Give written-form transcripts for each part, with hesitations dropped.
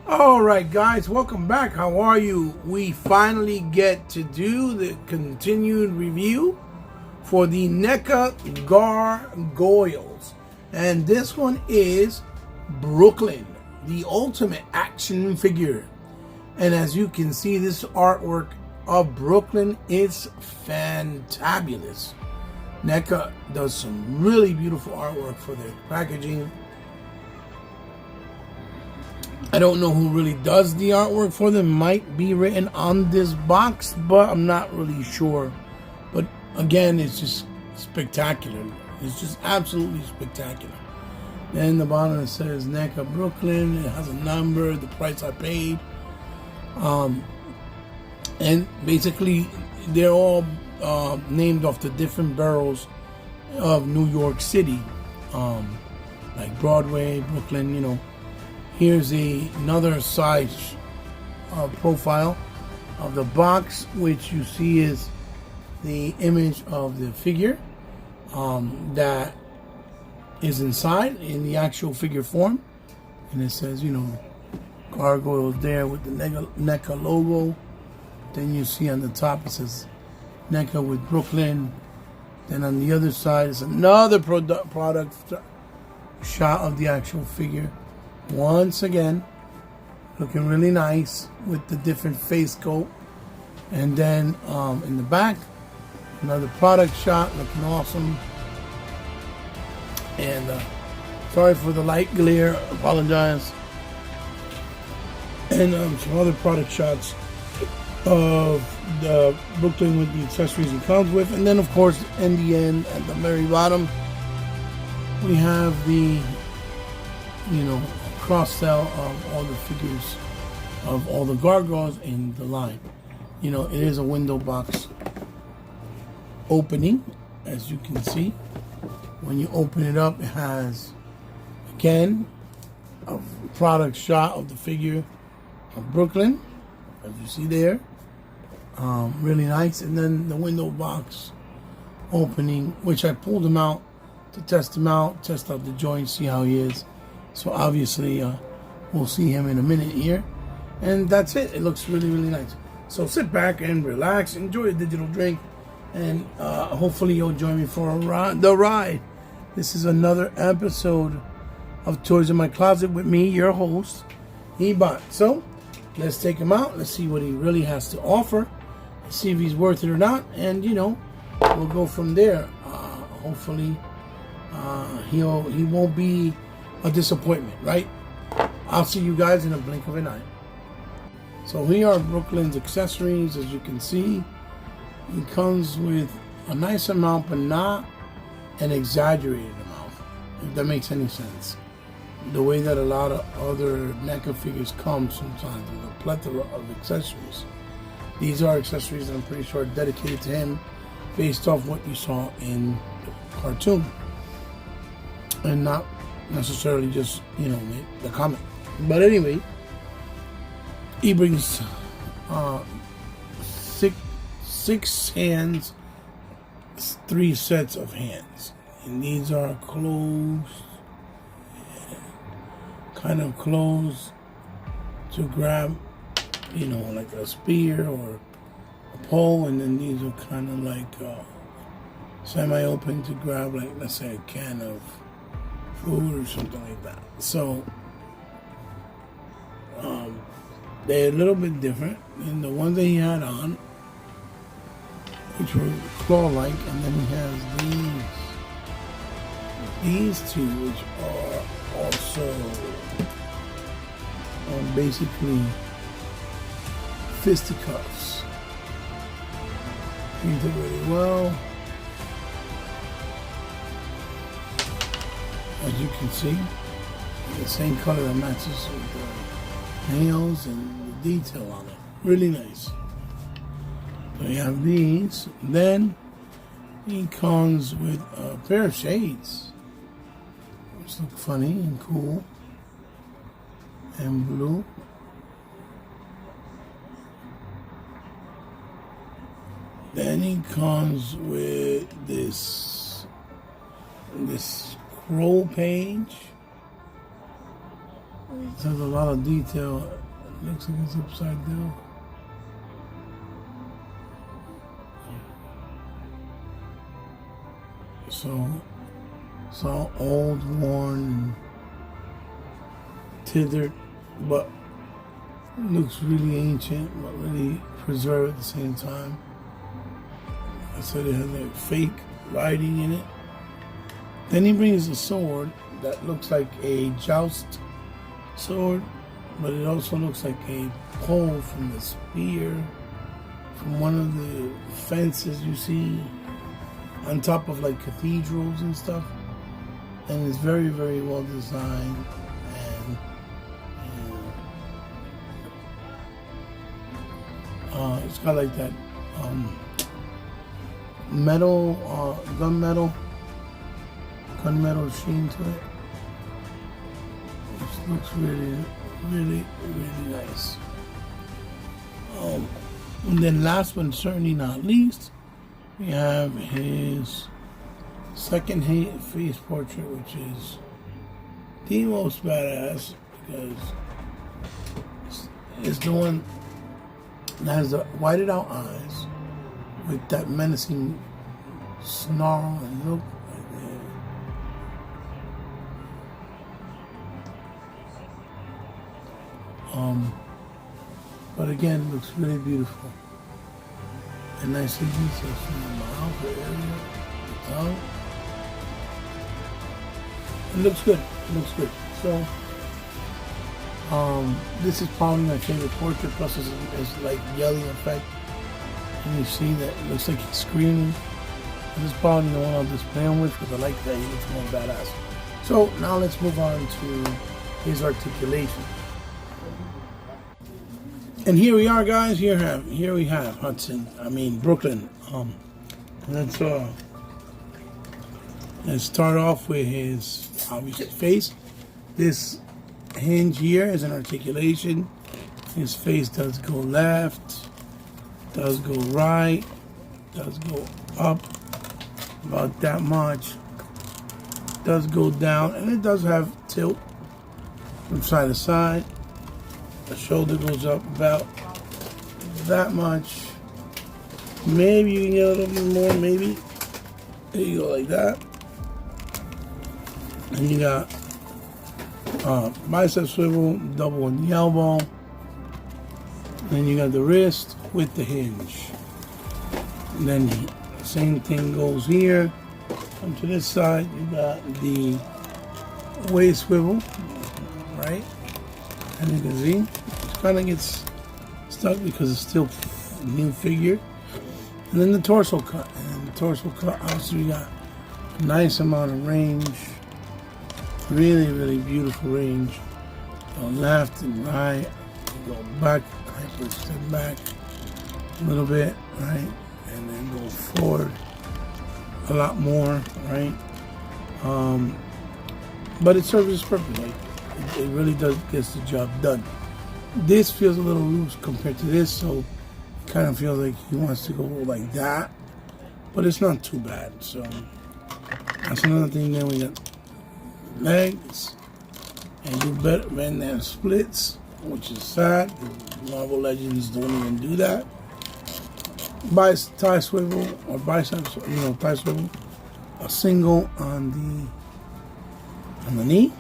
All right, guys, welcome back. How are you? We finally get to do the continued review for the NECA Gargoyles. And this one is Brooklyn, the ultimate action figure. And as you can see, this artwork of Brooklyn is fantabulous. NECA does some really beautiful artwork for their packaging. I don't know who really does the artwork for them. Might be written on this box, but I'm not really sure. But again, it's just spectacular. It's just absolutely spectacular. Then the bottom it says NECA Brooklyn. It has a number, the price I paid. And basically, they're all named off the different boroughs of New York City. Like Broadway, Brooklyn, you know. Here's another side profile of the box, which you see is the image of the figure that is inside in the actual figure form. And it says, you know, gargoyles there with the NECA logo. Then you see on the top it says NECA with Brooklyn. Then on the other side is another product shot of the actual figure. Once again, looking really nice with the different face coat. And then in the back, another product shot looking awesome. And sorry for the light glare, apologize. And some other product shots of the Brooklyn with the accessories it comes with. And then of course, in the end, at the very bottom, we have the, you know, cross-sell of all the figures of all the gargoyles in the line. You know, it is a window box opening, as you can see. When you open it up, it has, again, a product shot of the figure of Brooklyn, as you see there. Really nice. And then the window box opening, which I pulled him out to test him out, test out the joints, see how he is. So obviously, we'll see him in a minute here. And that's it. It looks really, really nice. So sit back and relax. Enjoy a digital drink. And hopefully you'll join me for the ride. This is another episode of Toys in My Closet with me, your host, Ebot. So let's take him out. Let's see what he really has to offer. Let's see if he's worth it or not. And, you know, we'll go from there. Hopefully he won't be a disappointment, right? I'll see you guys in a blink of an eye. So here are Brooklyn's accessories. As you can see, it comes with a nice amount, but not an exaggerated amount, if that makes any sense. The way that a lot of other NECA figures come sometimes with a plethora of accessories. These are accessories that I'm pretty sure are dedicated to him based off what you saw in the cartoon. And not necessarily just, you know, the comic. But anyway, he brings six hands, 3 sets of hands. And these are closed, kind of closed to grab, you know, like a spear or a pole. And then these are kind of like semi-open to grab, like, let's say, a can of food or something like that. So they're a little bit different than the ones that he had on, which were claw-like. And then he has these two, which are also basically fisticuffs. Painted really well. As you can see, the same color that matches with the nails and the detail on it. Really nice. So you have these. Then he comes with a pair of shades, which look funny and cool and blue. Then he comes with this scroll page It has a lot of detail. It looks like it's upside down. So it's all old, worn, and tithered, but looks really ancient, but really preserved at the same time. I said it has like fake writing in it. Then he brings a sword that looks like a joust sword, but it also looks like a pole from the spear from one of the fences you see on top of like cathedrals and stuff. And it's very, very well designed, and it's got like that metal, gunmetal sheen to it. Which looks really, really, really nice. And then last but certainly not least, we have his second face portrait, which is the most badass because it's the one that has the whited out eyes with that menacing snarl and look right there. But again, looks really beautiful. And nicely detailed from the mouth, the area, the tongue. It looks good. It looks good. So, this is probably my favorite portrait. Plus, it's like yelling effect, and you see that it looks like he's screaming. And this is probably the one I'll display him with because I like that he looks more badass. So now let's move on to his articulation. And here we are, guys. Here we have Brooklyn. Let's start off with his obvious face. This hinge here is an articulation. His face does go left, does go right, does go up about that much, does go down, and it does have tilt from side to side. The shoulder goes up about that much. Maybe you can get a little bit more, maybe. There you go, like that. And you got bicep swivel, double on the elbow. Then you got the wrist with the hinge. And then the same thing goes here. Come to this side, you got the waist swivel, right? And you can see, it kind of gets stuck because it's still a new figure. And then the torso cut. And the torso cut, obviously, we got a nice amount of range. Really, really beautiful range. Go left and right. Go back, hyper step back a little bit, right? And then go forward a lot more, right? But it serves its purpose. Like, it really does gets the job done. This feels a little loose compared to this, so it kind of feels like he wants to go like that, but it's not too bad. So that's another thing. Then we got legs, and you better man have splits, which is sad. Marvel Legends don't even do that. Thigh swivel or biceps, thigh swivel. A single on the knee.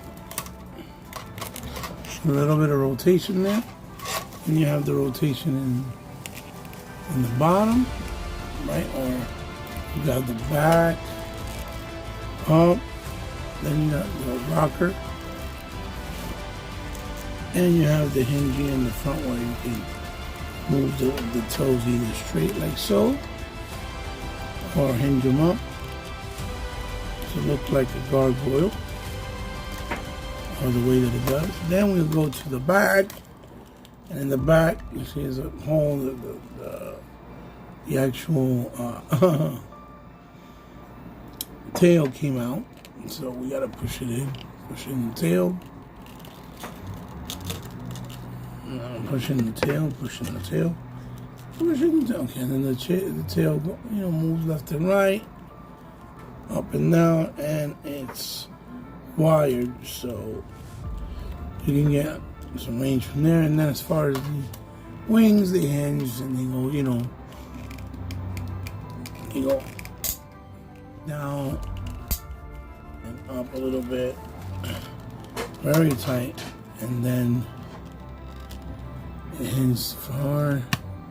A little bit of rotation there, and you have the rotation in the bottom, right? Or you got the back up, then you got the rocker, and you have the hinge in the front where you can move the toes either straight like so, or hinge them up to look like a gargoyle. Or the way that it does. Then we'll go to the back, and in the back you see there's a hole. The actual tail came out, so we gotta push it in the tail. Pushing the tail. Okay, and then the tail moves left and right, up and down, and it's wired, so you can get some range from there. And then as far as the wings, they hinge and they go, you know, you go down and up a little bit, very tight, and then it hinges forward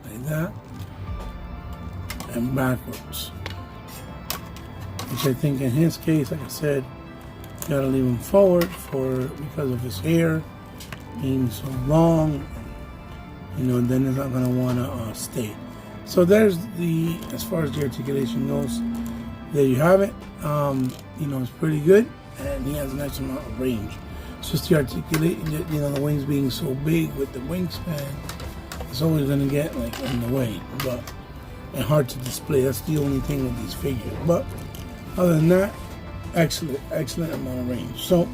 like that and backwards, which I think in his case, like I said, you gotta leave him forward because of his hair being so long, you know, then it's not gonna wanna stay. So there's as far as the articulation goes, there you have it. You know, it's pretty good, and he has a nice amount of range. It's just the articulation, you know, the wings being so big with the wingspan, it's always gonna get like in the way, but and hard to display. That's the only thing with these figures. But other than that, excellent amount of range. So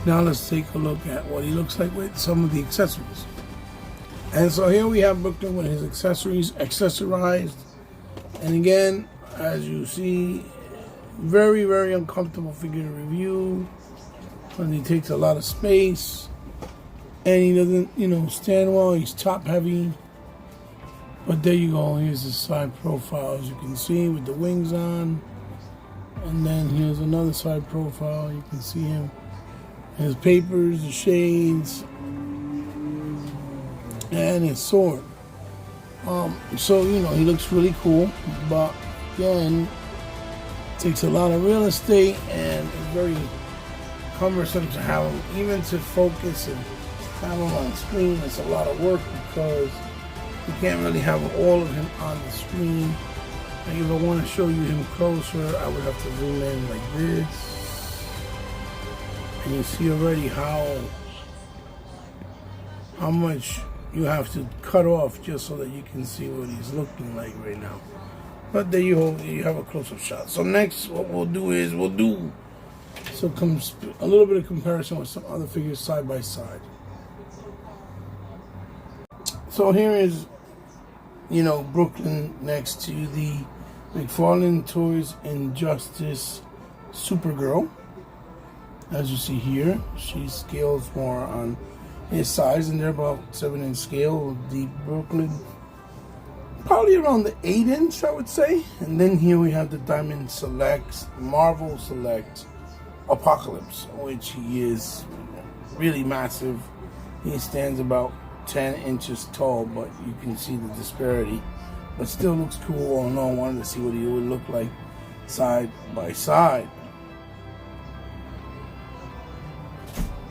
now let's take a look at what he looks like with some of the accessories. And so here we have Brooklyn with his accessories, Accessorized. And again, as you see, very, very uncomfortable figure to review. And he takes a lot of space. And he doesn't, you know, stand well. He's top heavy. But there you go. Here's his side profile, as you can see, with the wings on. And then here's another side profile. You can see him. His papers, the shades, and his sword. So, you know, he looks really cool, but again, takes a lot of real estate and is very cumbersome to have him, even to focus and have him on screen. It's a lot of work because you can't really have all of him on the screen. Like if I want to show you him closer, I would have to zoom in like this. And you see already how much you have to cut off just so that you can see what he's looking like right now. But there you have a close-up shot. So next, what we'll do is a little bit of comparison with some other figures side by side. So here is, you know, Brooklyn next to the McFarlane Toys Injustice Supergirl. As you see here, she scales more on his size, and they're about 7-inch scale. The Brooklyn, probably around the 8-inch, I would say. And then here we have the Diamond Select, Marvel Select Apocalypse, which he is really massive. He stands about 10 inches tall, but you can see the disparity. But still looks cool. All in all, I wanted to see what he would look like side by side.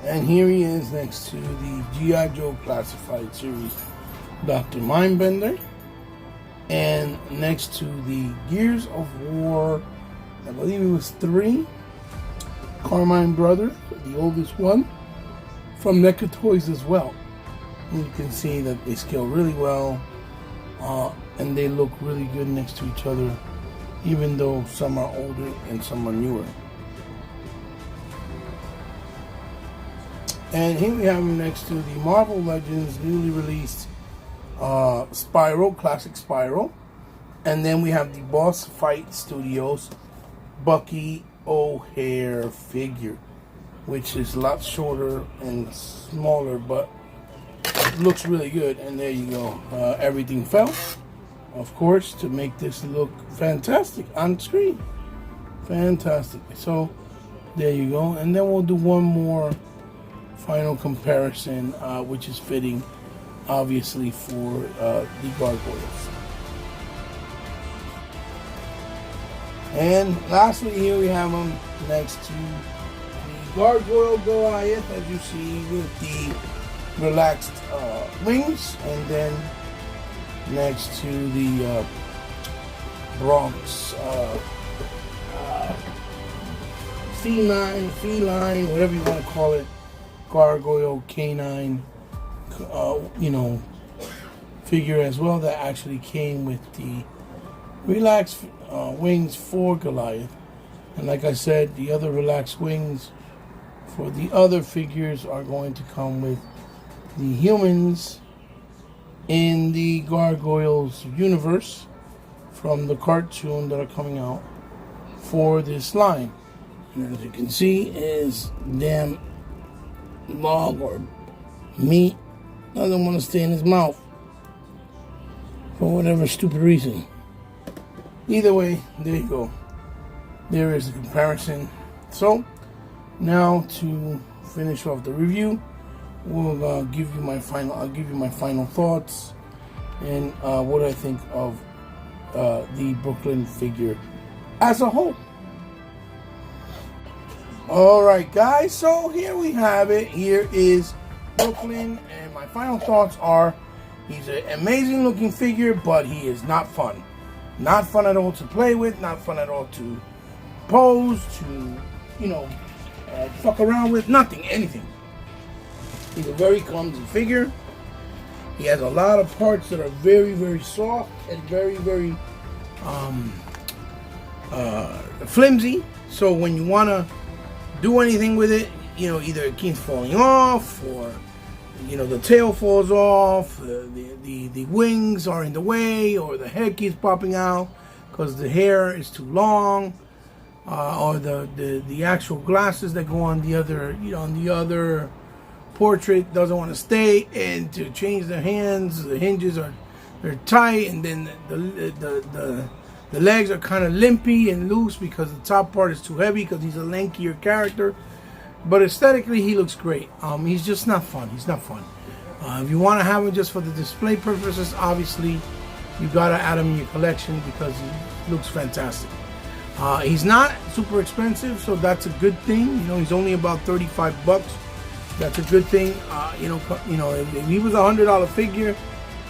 And here he is next to the G.I. Joe Classified Series Dr. Mindbender. And next to the Gears of War, I believe it was 3, Carmine Brother, the oldest one, from NECA Toys as well. And you can see that they scale really well, and they look really good next to each other, even though some are older and some are newer. And here we have him next to the Marvel Legends newly released Spyro, classic Spyro. And then we have the Boss Fight Studios Bucky O'Hare figure, which is a lot shorter and smaller, but looks really good. And there you go. Everything fell, of course, to make this look fantastic on screen. Fantastic. So there you go. And then we'll do one more final comparison, which is fitting, obviously, for the Gargoyles. And lastly, here we have them next to the Gargoyle Goliath, as you see, with the relaxed wings, and then next to the Bronx feline, whatever you want to call it, gargoyle, canine, you know, figure as well, that actually came with the relaxed wings for Goliath. And like I said, the other relaxed wings for the other figures are going to come with the humans in the Gargoyles universe from the cartoon that are coming out for this line. And as you can see, is damn log or Meat doesn't want to stay in his mouth for whatever stupid reason. Either way, there you go. There is a comparison. So now to finish off the review, we'll give you my final. I'll give you my final thoughts and what I think of the Brooklyn figure as a whole. All right, guys. So here we have it. Here is Brooklyn, and my final thoughts are: he's an amazing looking figure, but he is not fun. Not fun at all to play with. Not fun at all to pose, to fuck around with. Nothing, anything. He's a very clumsy figure. He has a lot of parts that are very, very soft and very, very flimsy. So when you want to do anything with it, either it keeps falling off, or the tail falls off, the wings are in the way, or the head keeps popping out because the hair is too long, or the actual glasses that go on the other portrait doesn't want to stay, and to change the hands, the hinges they're tight, and then the legs are kind of limpy and loose because the top part is too heavy because he's a lankier character. But aesthetically, he looks great. He's just not fun. He's not fun. If you want to have him just for the display purposes, obviously, you got to add him in your collection because he looks fantastic. He's not super expensive, so that's a good thing. He's only about $35. That's a good thing. If he was a $100 figure,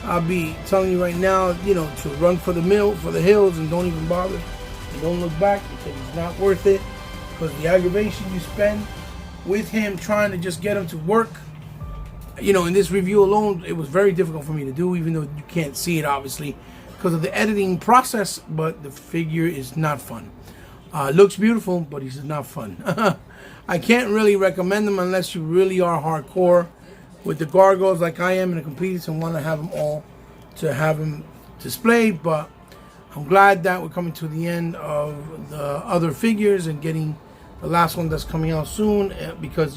I'll be telling you right now, to run for the hills, and don't even bother, and don't look back, because he's not worth it. Because the aggravation you spend with him trying to just get him to work, in this review alone, it was very difficult for me to do, even though you can't see it obviously because of the editing process. But the figure is not fun. Looks beautiful, but he's not fun. I can't really recommend them unless you really are hardcore with the gargoyles like I am, and a completist, and want to have them all to have them displayed. But I'm glad that we're coming to the end of the other figures and getting the last one that's coming out soon, because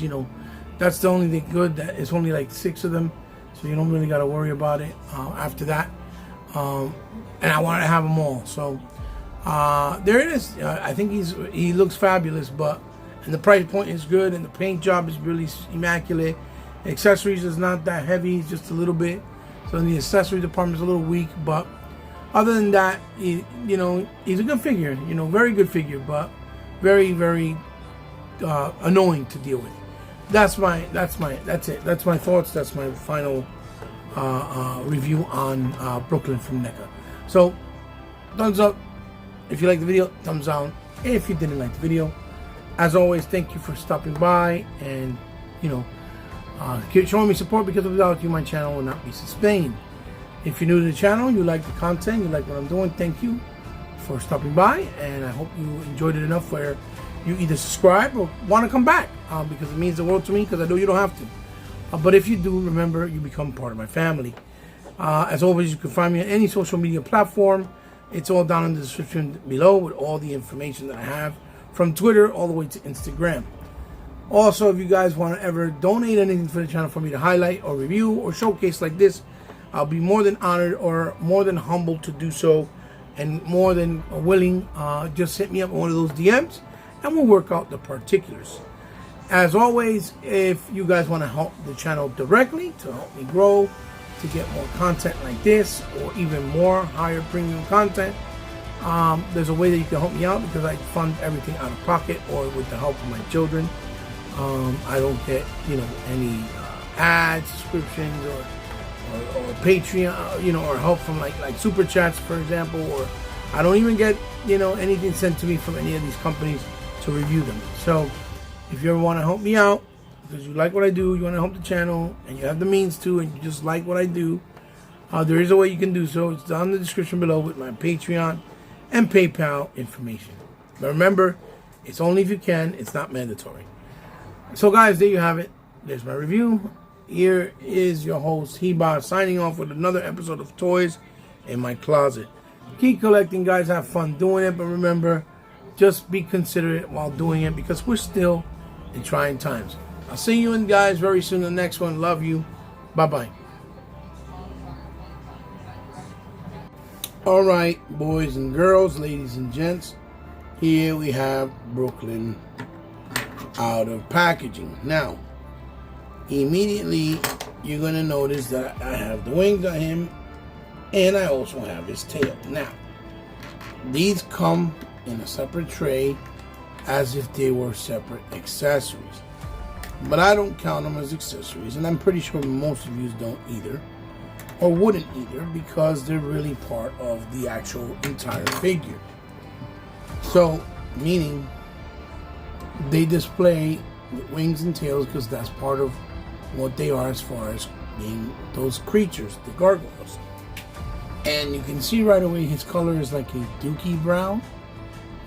that's the only thing good, that it's only like 6 of them, so you don't really got to worry about it after that. And I wanted to have them all, so there it is. I think he looks fabulous, and the price point is good, and the paint job is really immaculate. The accessories is not that heavy, just a little bit, so the accessory department is a little weak. But other than that, he's a good figure, very good figure, but very, very annoying to deal with. That's it. That's my thoughts. That's my final review on Brooklyn from NECA. So, thumbs up if you like the video, thumbs down if you didn't like the video. As always, thank you for stopping by and keep showing me support, because without you, my channel will not be sustained. If you're new to the channel, you like the content, you like what I'm doing, thank you for stopping by, and I hope you enjoyed it enough where you either subscribe or want to come back, because it means the world to me, because I know you don't have to. But if you do, remember, you become part of my family. As always, you can find me on any social media platform. It's all down in the description below with all the information that I have, from Twitter all the way to Instagram. Also, if you guys want to ever donate anything for the channel for me to highlight or review or showcase like this, I'll be more than honored or more than humbled to do so, and more than willing. Just hit me up on one of those DMs and we'll work out the particulars. As always, if you guys want to help the channel directly to help me grow, to get more content like this or even more higher premium content, there's a way that you can help me out, because I fund everything out of pocket or with the help of my children. I don't get any ads, subscriptions, or Patreon, or help from like super chats, for example, or I don't even get anything sent to me from any of these companies to review them. So if you ever want to help me out because you like what I do, you want to help the channel, and you have the means to, and you just like what I do, there is a way you can do so. It's down in the description below with my Patreon and PayPal information. But remember, it's only if you can, it's not mandatory. So guys, there you have it. There's my review. Here is your host, Heba, signing off with another episode of Toys in My Closet. Keep collecting, guys. Have fun doing it. But remember, just be considerate while doing it, because we're still in trying times. I'll see you guys very soon in the next one. Love you. Bye-bye. All right, boys and girls, ladies and gents, here we have Brooklyn out of packaging. Now, immediately you're going to notice that I have the wings on him, and I also have his tail. Now, these come in a separate tray as if they were separate accessories. But I don't count them as accessories, and I'm pretty sure most of you don't either, or wouldn't either, because they're really part of the actual entire figure. So, meaning they display with wings and tails because that's part of what they are as far as being those creatures, the gargoyles. And you can see right away his color is like a dookie brown.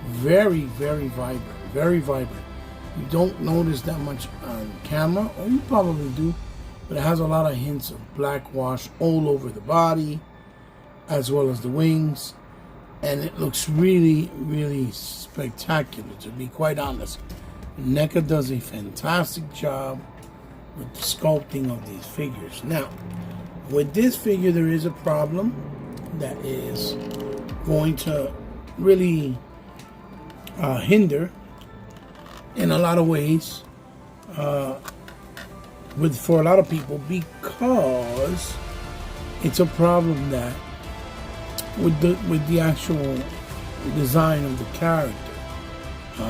Very, very vibrant. Very vibrant. You don't notice that much on camera, or you probably do, but it has a lot of hints of black wash all over the body, as well as the wings. And it looks really, really spectacular, to be quite honest. NECA does a fantastic job with the sculpting of these figures. Now, with this figure, there is a problem that is going to really hinder in a lot of ways for a lot of people, because it's a problem that with the actual design of the character.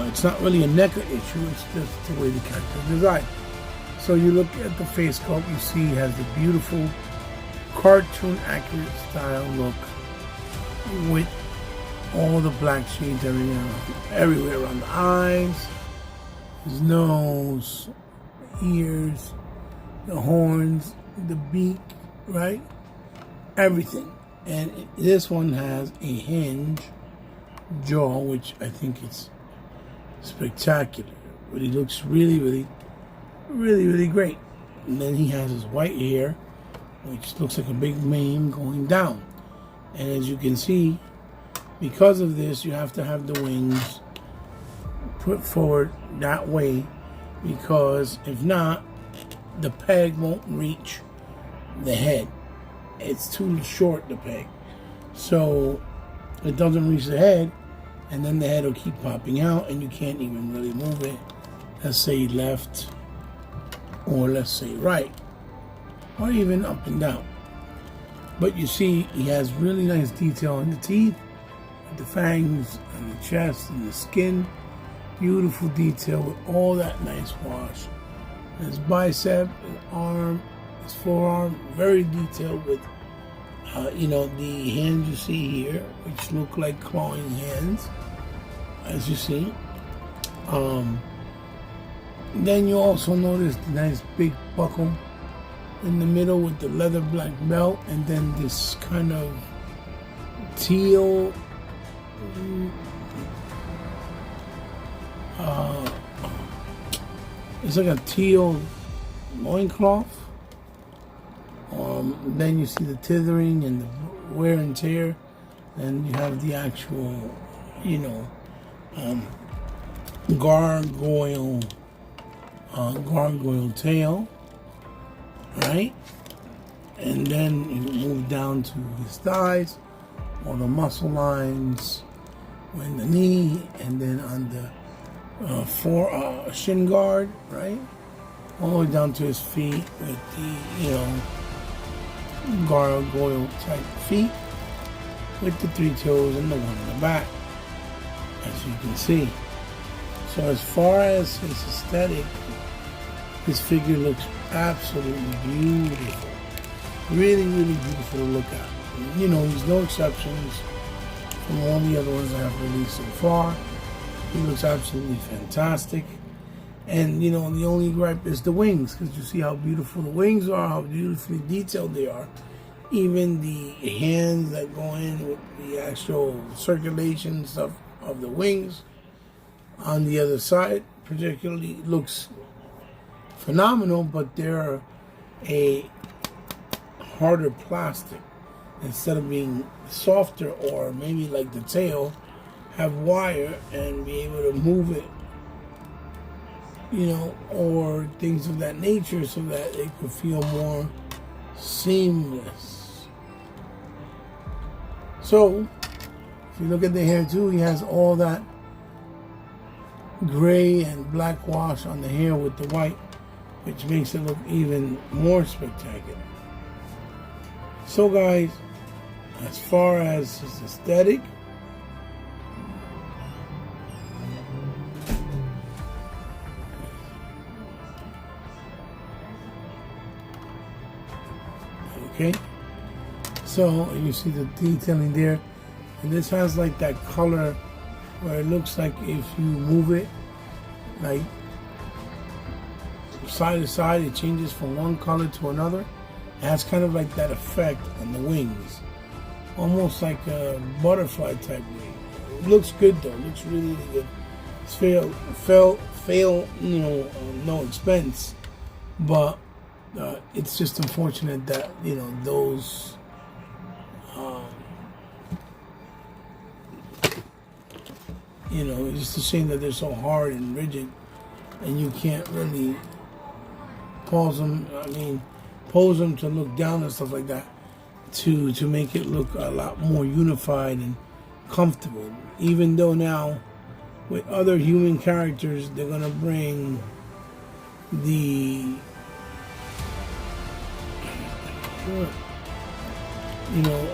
It's not really a NECA issue, it's just the way the character is designed. So you look at the face sculpt, you see he has the beautiful cartoon accurate style look with all the black shades everywhere around the eyes, his nose, ears, the horns, the beak, right? Everything. And this one has a hinge jaw, which I think is spectacular. But he looks really, really, really, really great. And then he has his white hair, which looks like a big mane going down. And as you can see, because of this, you have to have the wings put forward that way, because if not, the peg won't reach the head. It's too short, the peg. So it doesn't reach the head, and then the head will keep popping out, and you can't even really move it. Let's say left, or let's say right, or even up and down. But you see, he has really nice detail in the teeth, the fangs, and the chest, and the skin. Beautiful detail with all that nice wash. His bicep, his arm, his forearm, very detailed with, the hands you see here, which look like clawing hands, as you see. Then you also notice the nice big buckle in the middle with the leather black belt, and then this kind of teal, it's like a teal loincloth. Then you see the tethering and the wear and tear. Then you have the actual, gargoyle tail, right? And then you move down to his thighs, all the muscle lines, in the knee, and then on the shin guard, right? All the way down to his feet with the, gargoyle type feet with the 3 toes and the one in the back, as you can see. So as far as his aesthetic, this figure looks absolutely beautiful. Really, really beautiful to look at. He's no exceptions from all the other ones I have released so far. He looks absolutely fantastic. And, the only gripe is the wings, because you see how beautiful the wings are, how beautifully detailed they are. Even the hands that go in with the actual circulation stuff of the wings on the other side, particularly, looks phenomenal, but they're a harder plastic. Instead of being softer, or maybe like the tail, have wire and be able to move it, or things of that nature, so that it could feel more seamless. So if you look at the hair too, he has all that gray and black wash on the hair with the white, which makes it look even more spectacular. So guys, as far as his aesthetic, okay, so you see the detailing there, and this has like that color where it looks like if you move it like side to side, it changes from one color to another. It has kind of like that effect on the wings, almost like a butterfly type wing. It looks good though. It looks really, really good. It's fail, you know, no expense, but it's just unfortunate that, you know, those you know, it's just a shame that they're so hard and rigid, and you can't really pose them to look down and stuff like that, to make it look a lot more unified and comfortable. Even though now with other human characters, they're gonna bring the, you know,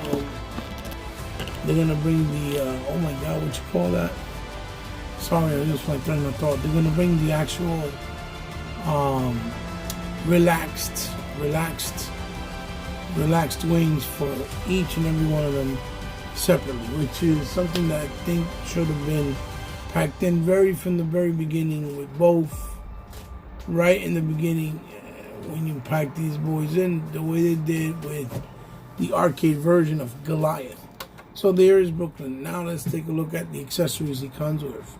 they're gonna bring the oh my god, what you call that? Sorry, I just went through my thought. They're gonna bring the actual relaxed wings for each and every one of them separately, which is something that I think should have been packed in from the very beginning, with both right in the beginning when you pack these boys in, the way they did with the arcade version of Goliath. So there is Brooklyn. Now let's take a look at the accessories he comes with.